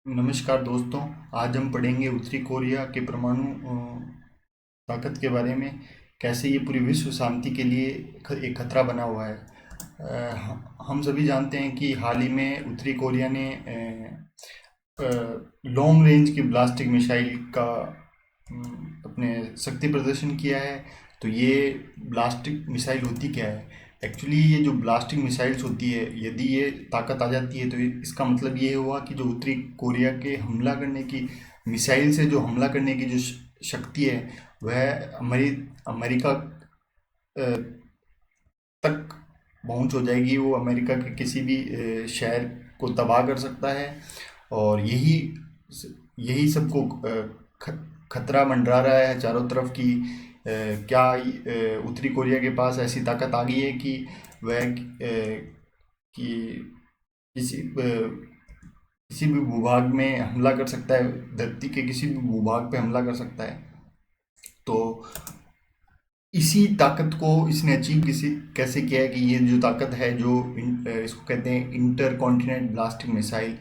नमस्कार दोस्तों। आज हम पढ़ेंगे उत्तरी कोरिया के परमाणु ताकत के बारे में। कैसे ये पूरी विश्व शांति के लिए एक खतरा बना हुआ है। हम सभी जानते हैं कि हाल ही में उत्तरी कोरिया ने लॉन्ग रेंज की ब्लास्टिक मिसाइल का अपने शक्ति प्रदर्शन किया है। तो ये ब्लास्टिक मिसाइल होती क्या है? एक्चुअली ये जो ब्लास्टिक मिसाइल्स होती है, यदि ये ताकत आ जाती है तो इसका मतलब ये हुआ कि जो उत्तरी कोरिया के हमला करने की मिसाइल से जो हमला करने की जो शक्ति है, वह अमेरिका तक पहुंच हो जाएगी। वो अमेरिका के किसी भी शहर को तबाह कर सकता है। और यही यही सबको खतरा मंडरा रहा है चारों तरफ कि क्या उत्तरी कोरिया के पास ऐसी ताकत आ गई है कि वह कि किसी भी भूभाग में हमला कर सकता है, धरती के किसी भी भूभाग पे हमला कर सकता है। तो इसी ताकत को इसने अचीव किसी कैसे किया है कि ये जो ताकत है, जो इसको कहते हैं इंटर कॉन्टिनेंट ब्लास्टिक मिसाइल,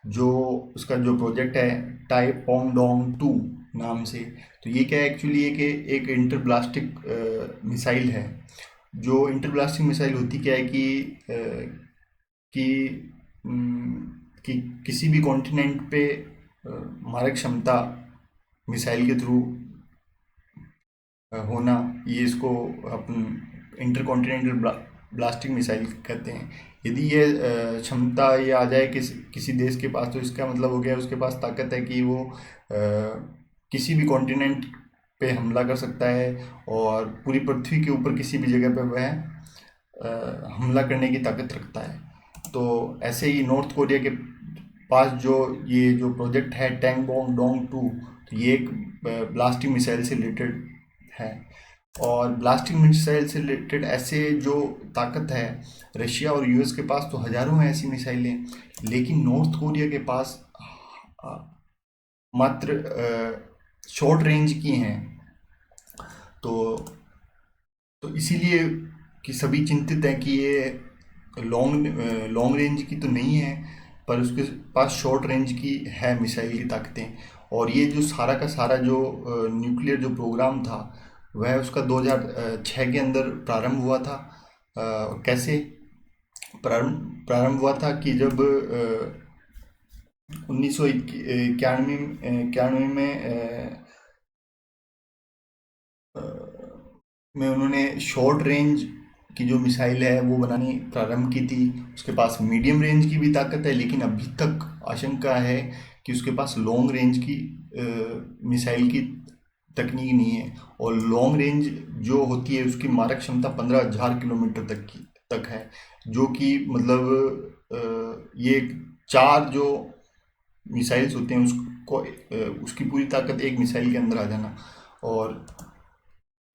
जो उसका जो प्रोजेक्ट है टाइपोंगडोंग 2 नाम से। तो ये क्या है एक्चुअली? एक इंटर ब्लास्टिक मिसाइल है। जो इंटर ब्लास्टिक मिसाइल होती क्या है कि कि किसी भी कॉन्टिनेंट पे मारक क्षमता मिसाइल के थ्रू होना, ये इसको अपन इंटर कॉन्टिनेंटल ब्लास्टिक मिसाइल कहते हैं। यदि ये क्षमता ये आ जाए किसी देश के पास, तो इसका मतलब हो गया उसके पास ताकत है कि वो किसी भी कॉन्टिनेंट पे हमला कर सकता है और पूरी पृथ्वी के ऊपर किसी भी जगह पे वह हमला करने की ताकत रखता है। तो ऐसे ही नॉर्थ कोरिया के पास ये जो प्रोजेक्ट है टैंगबोंग डोंग 2, तो ये एक ब्लास्टिक मिसाइल से रिलेटेड है। और ब्लास्टिक मिसाइल से रिलेटेड ऐसे जो ताकत है, रशिया और यूएस के पास तो हजारों हैं ऐसी मिसाइलें। लेकिन नॉर्थ कोरिया के पास अ, मात्र शॉर्ट रेंज की हैं। तो तो इसीलिए कि सभी चिंतित हैं कि ये लॉन्ग रेंज की तो नहीं है, पर उसके पास शॉर्ट रेंज की है मिसाइल की ताकतें। और ये जो सारा का सारा जो न्यूक्लियर जो प्रोग्राम था, वह उसका 2006 के अंदर प्रारंभ हुआ था। कैसे प्रारंभ हुआ था कि जब 1991 में उन्होंने शॉर्ट रेंज की जो मिसाइल है वो बनानी प्रारंभ की थी। उसके पास मीडियम रेंज की भी ताकत है, लेकिन अभी तक आशंका है कि उसके पास लॉन्ग रेंज की मिसाइल की तकनीक नहीं है। और लॉन्ग रेंज जो होती है उसकी मारक क्षमता 15,000 किलोमीटर तक है। जो कि मतलब ये चार जो मिसाइल्स होते हैं उसको उसकी पूरी ताकत एक मिसाइल के अंदर आ जाना। और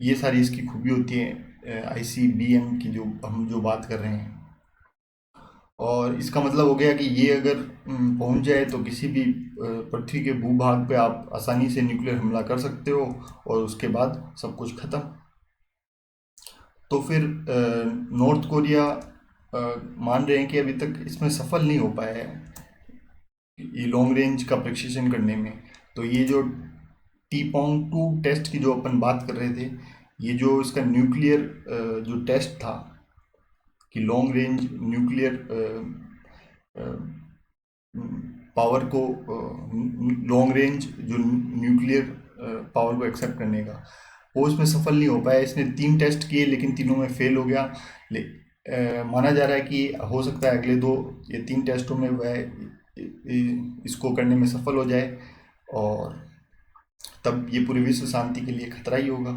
ये सारी इसकी खूबी होती है आईसीबीएम की, जो हम जो बात कर रहे हैं। और इसका मतलब हो गया कि ये अगर पहुंच जाए तो किसी भी पृथ्वी के भूभाग पे आप आसानी से न्यूक्लियर हमला कर सकते हो और उसके बाद सब कुछ खत्म। तो फिर नॉर्थ कोरिया मान रहे हैं कि अभी तक इसमें सफल नहीं हो पाया है ये लॉन्ग रेंज का प्रेसिशन करने में। तो ये जो टीपोंग 2 टेस्ट की जो अपन बात कर रहे थे, ये जो इसका न्यूक्लियर जो टेस्ट था कि लॉन्ग रेंज न्यूक्लियर पावर को, लॉन्ग रेंज जो न्यूक्लियर पावर को एक्सेप्ट करने का, वो उसमें सफल नहीं हो पाया। इसने 3 टेस्ट किए लेकिन तीनों में फेल हो गया। माना जा रहा है कि हो सकता है अगले 2 या 3 टेस्टों में वह इसको करने में सफल हो जाए, और तब ये पूरी विश्व शांति के लिए खतरा ही होगा।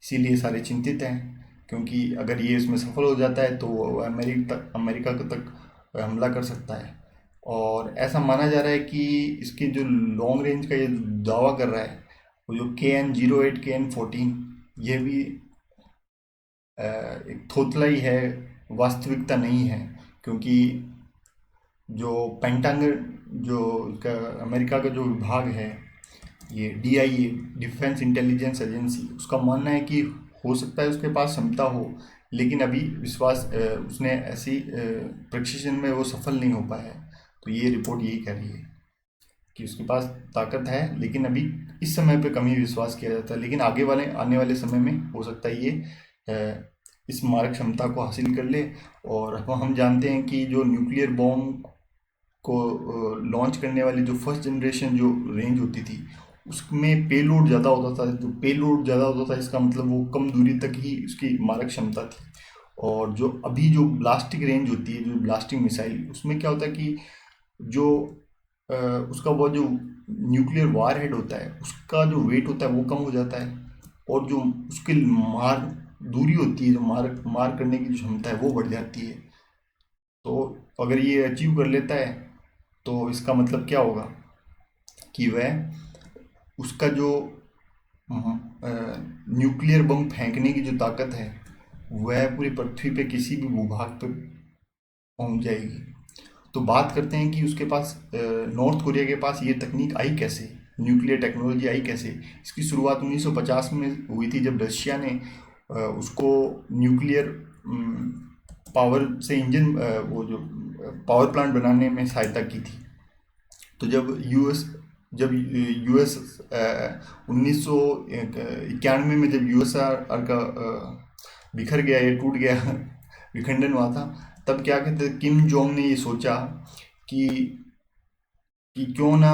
इसीलिए सारे चिंतित हैं, क्योंकि अगर ये इसमें सफल हो जाता है तो वो अमेरिका तक हमला कर सकता है। और ऐसा माना जा रहा है कि इसकी जो लॉन्ग रेंज का ये दावा कर रहा है, वो जो KN-08 KN-14, ये भी एक थोतला ही है, वास्तविकता नहीं है। क्योंकि जो पेंटागन, जो इसका अमेरिका का जो विभाग है, ये DIA, डिफेंस इंटेलिजेंस एजेंसी, उसका मानना है कि हो सकता है उसके पास क्षमता हो, लेकिन अभी उसने ऐसी प्रेसिशन में वो सफल नहीं हो पाया है। तो ये रिपोर्ट यही कह रही है। कि उसके पास ताकत है, लेकिन अभी इस समय पे कम ही विश्वास किया जाता है। लेकिन आने वाले समय में हो सकता है ये इस मारक क्षमता को हासिल कर ले। और हम जानते हैं कि जो न्यूक्लियर बॉम्ब को लॉन्च करने वाली जो फर्स्ट जनरेशन जो रेंज होती थी, उसमें पेलोड ज़्यादा होता था। जो पेलोड ज़्यादा होता था, इसका मतलब वो कम दूरी तक ही उसकी मारक क्षमता थी। और जो अभी जो ब्लास्टिक रेंज होती है, जो ब्लास्टिक मिसाइल, उसमें क्या होता है कि जो उसका वो जो न्यूक्लियर वार हेड होता है, उसका जो वेट होता है वो कम हो जाता है। और जो उसकी मार दूरी होती है, जो मार मार करने की जो क्षमता है वो बढ़ जाती है। तो अगर ये अचीव कर लेता है, तो इसका मतलब क्या होगा कि वह उसका जो न्यूक्लियर बम फेंकने की जो ताकत है, वह पूरी पृथ्वी पे किसी भी भूभाग पे पहुंच जाएगी। तो बात करते हैं कि उसके पास नॉर्थ कोरिया के पास ये तकनीक आई कैसे, न्यूक्लियर टेक्नोलॉजी आई कैसे। इसकी शुरुआत 1950 में हुई थी, जब रशिया ने उसको न्यूक्लियर पावर से इंजन वो जो पावर प्लांट बनाने में सहायता की थी। तो जब यूएस 1991 में जब यूएसआर का बिखर गया, ये टूट गया, विखंडन हुआ था, तब क्या कहते हैं, किम जोंग ने ये सोचा कि क्यों ना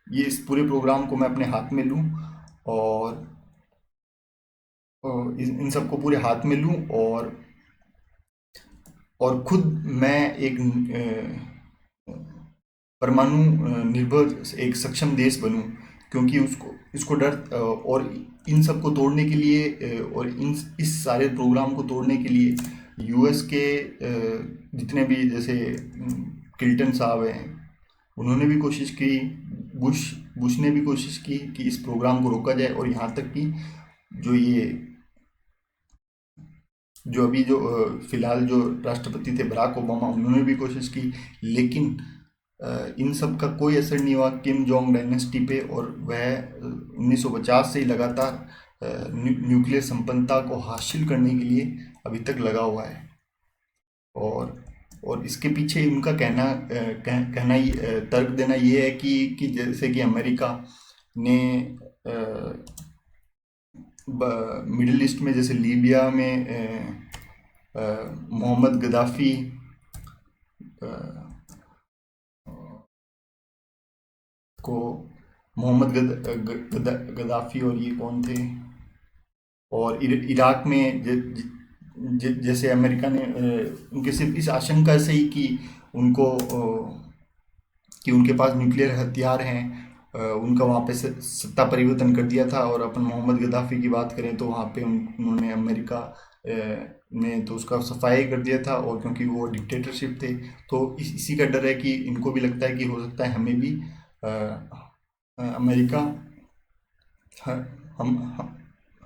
ये इस पूरे प्रोग्राम को मैं अपने हाथ में लूं, और इन सबको पूरे हाथ में लूं, और खुद मैं एक परमाणु निर्भर एक सक्षम देश बनूं। क्योंकि उसको इसको डर और इन सबको तोड़ने के लिए और इन इस सारे प्रोग्राम को तोड़ने के लिए यूएस के जितने भी, जैसे क्लिंटन साहब हैं, उन्होंने भी कोशिश की, बुश बुश ने भी कोशिश की कि इस प्रोग्राम को रोका जाए। और यहाँ तक कि जो ये जो अभी जो फिलहाल जो राष्ट्रपति थे बराक ओबामा, उन्होंने भी कोशिश की। लेकिन इन सब का कोई असर नहीं हुआ किम जोंग डायनेस्टी पे, और वह 1950 से ही लगातार न्यूक्लियर संपन्नता को हासिल करने के लिए अभी तक लगा हुआ है। और इसके पीछे उनका कहना तर्क देना ये है कि जैसे कि अमेरिका ने मिडिल ईस्ट में, जैसे लीबिया में मोहम्मद गद्दाफी को गद्दाफी, और ये कौन थे, और इराक में जैसे अमेरिका ने उनके सिर्फ इस आशंका से ही कि उनके पास न्यूक्लियर हथियार हैं, उनका वहाँ पे सत्ता परिवर्तन कर दिया था। और अपन मोहम्मद गद्दाफी की बात करें तो वहाँ पे उन्होंने अमेरिका ने तो उसका सफाई कर दिया था। और क्योंकि वो डिक्टेटरशिप थे, तो इसी का डर है कि इनको भी लगता है कि हो सकता है हमें भी अमेरिका हम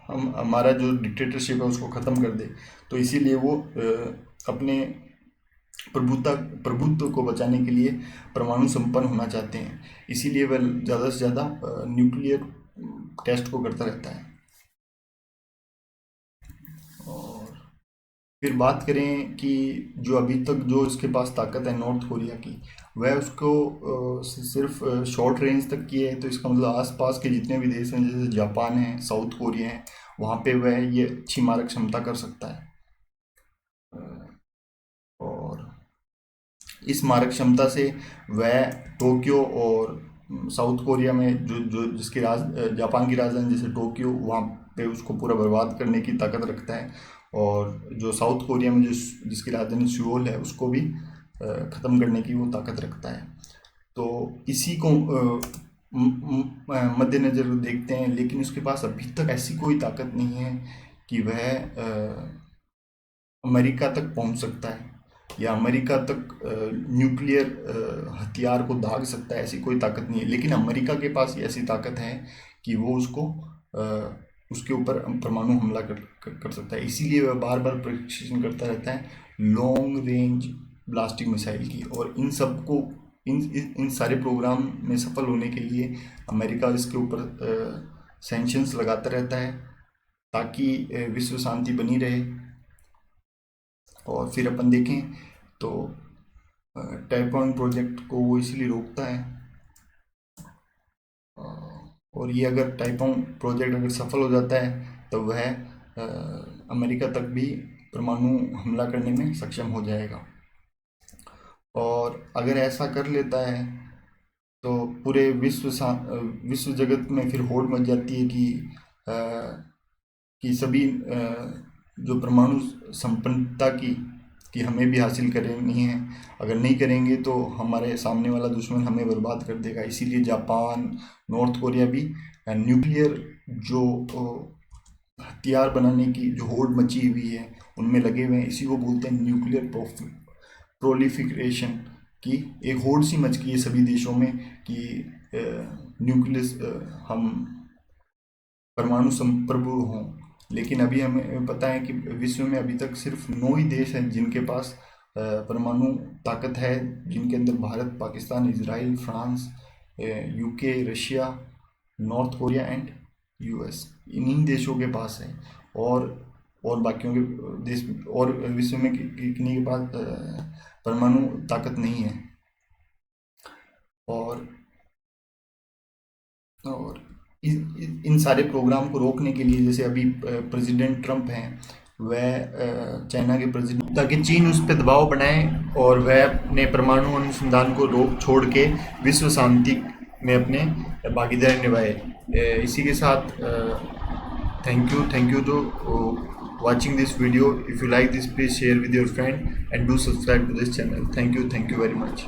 हमारा जो डिक्टेटरशिप है उसको ख़त्म कर दे। तो इसीलिए वो अपने प्रभुत्व को बचाने के लिए परमाणु संपन्न होना चाहते हैं। इसीलिए वह ज़्यादा से ज़्यादा न्यूक्लियर टेस्ट को करता रहता है। और फिर बात करें कि जो अभी तक जो इसके पास ताकत है नॉर्थ कोरिया की, वह उसको सिर्फ शॉर्ट रेंज तक की है। तो इसका मतलब आसपास के जितने भी देश हैं, जैसे जापान है, साउथ कोरिया है, वहाँ पे वह ये अच्छी मारक क्षमता कर सकता है। और इस मारक क्षमता से वह टोक्यो और साउथ कोरिया में जो जो जिसकी जापान की राजधानी जैसे टोक्यो, वहाँ पे उसको पूरा बर्बाद करने की ताकत रखता है। और जो साउथ कोरिया में जिसकी राजधानी सियोल है, उसको भी ख़त्म करने की वो ताकत रखता है। तो इसी को मद्देनज़र देखते हैं। लेकिन उसके पास अभी तक ऐसी कोई ताकत नहीं है कि वह अमेरिका तक पहुंच सकता है, या अमेरिका तक न्यूक्लियर हथियार को दाग सकता है। ऐसी कोई ताकत नहीं है। लेकिन अमेरिका के पास ऐसी ताकत है कि वो उसके ऊपर परमाणु हमला कर सकता है। इसीलिए वह बार बार परीक्षण करता रहता है लॉन्ग रेंज ब्लास्टिक मिसाइल की। और इन सबको इन सारे प्रोग्राम में सफल होने के लिए अमेरिका इसके ऊपर सैंक्शंस लगाता रहता है, ताकि विश्व शांति बनी रहे। और फिर अपन देखें तो टैप ऑन प्रोजेक्ट को वो इसलिए रोकता है और ये अगर टाइपोंग प्रोजेक्ट अगर सफल हो जाता है तो वह अमेरिका तक भी परमाणु हमला करने में सक्षम हो जाएगा। और अगर ऐसा कर लेता है तो पूरे विश्व जगत में फिर होड़ मच जाती है कि सभी जो परमाणु संपन्नता की हमें भी हासिल करनी है। अगर नहीं करेंगे तो हमारे सामने वाला दुश्मन हमें बर्बाद कर देगा। इसीलिए जापान, नॉर्थ कोरिया भी न्यूक्लियर जो हथियार बनाने की जो होड़ मची हुई है उनमें लगे हुए हैं। इसी को बोलते हैं न्यूक्लियर प्रोलिफिकेशन की एक होड़ सी मच गई है सभी देशों में कि न्यूक्लियस हम परमाणु संप्रभु हों। लेकिन अभी हमें पता है कि विश्व में अभी तक सिर्फ 9 ही देश हैं जिनके पास परमाणु ताकत है, जिनके अंदर Bharat, Pakistan, Israel, France, UK, Russia, north Korea and US. इन्हीं देशों के पास है। और बाकियों के देश और विश्व में किन्हीं के पास परमाणु ताकत नहीं है। और इन सारे प्रोग्राम को रोकने के लिए जैसे अभी प्रेसिडेंट ट्रंप हैं, वह चाइना के प्रेसिडेंट, ताकि चीन उस पर दबाव बनाए और वह अपने परमाणु अनुसंधान को रोक छोड़ के विश्व शांति में अपने भागीदारी निभाए। इसी के साथ thank you to watching this video. If you like this, please share with your friend and do subscribe to this channel. Thank you very much.